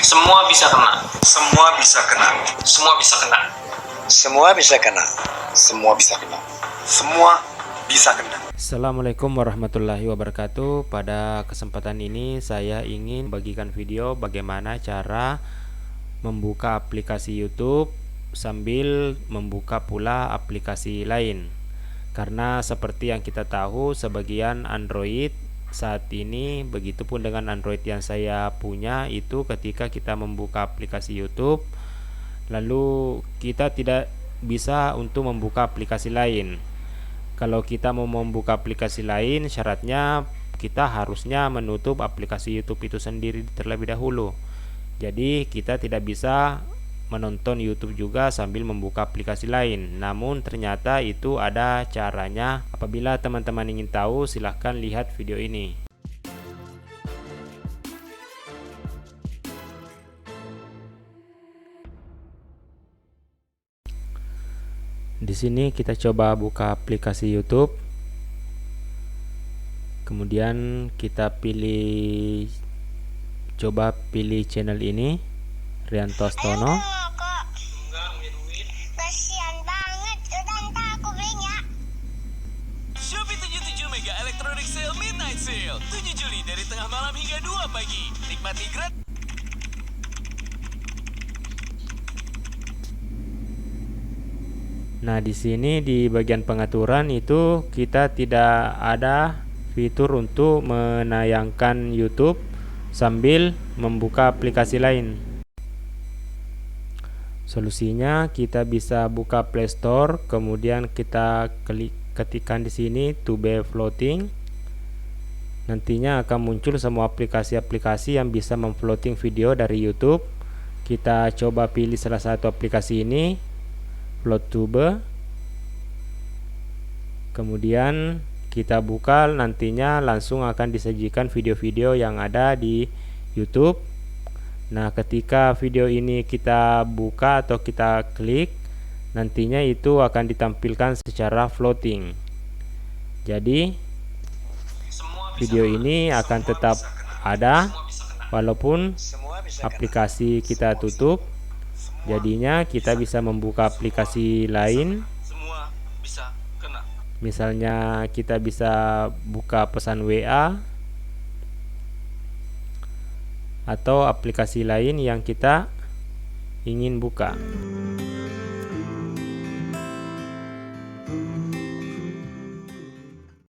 Semua bisa kena. Semua bisa kena. Semua bisa kena. Semua bisa kena. Semua bisa kena. Semua bisa kena. Assalamualaikum warahmatullahi wabarakatuh. Pada kesempatan ini saya ingin bagikan video bagaimana cara membuka aplikasi YouTube sambil membuka pula aplikasi lain. Karena seperti yang kita tahu, sebagian Android saat ini, begitupun dengan Android yang saya punya, itu ketika kita membuka aplikasi YouTube lalu kita tidak bisa untuk membuka aplikasi lain. Kalau kita mau membuka aplikasi lain, syaratnya kita harusnya menutup aplikasi YouTube itu sendiri terlebih dahulu. Jadi kita tidak bisa menonton YouTube juga sambil membuka aplikasi lain. Namun ternyata itu ada caranya. Apabila teman-teman ingin tahu, silahkan lihat video ini. Di sini kita coba buka aplikasi YouTube. Kemudian kita coba pilih channel ini, Rianto Stono. Kasian banget, udah ntar aku belinya. Shopee 77 Mega Electronic Sale Midnight Sale 7 Juli dari tengah malam hingga 2 pagi. Nikmati gratis. Nah, di sini di bagian pengaturan itu kita tidak ada fitur untuk menayangkan YouTube sambil membuka aplikasi lain. Solusinya kita bisa buka Play Store, kemudian kita ketikkan di sini to be floating. Nantinya akan muncul semua aplikasi-aplikasi yang bisa memfloating video dari YouTube. Kita coba pilih salah satu aplikasi ini, FloatTuber. Kemudian kita buka, nantinya langsung akan disajikan video-video yang ada di YouTube. Nah, ketika video ini kita buka atau kita klik, nantinya itu akan ditampilkan secara floating. Jadi video ini akan tetap ada walaupun aplikasi kita tutup. Jadinya kita bisa membuka aplikasi lain. Semua bisa kena. Misalnya kita bisa buka pesan WA atau aplikasi lain yang kita ingin buka.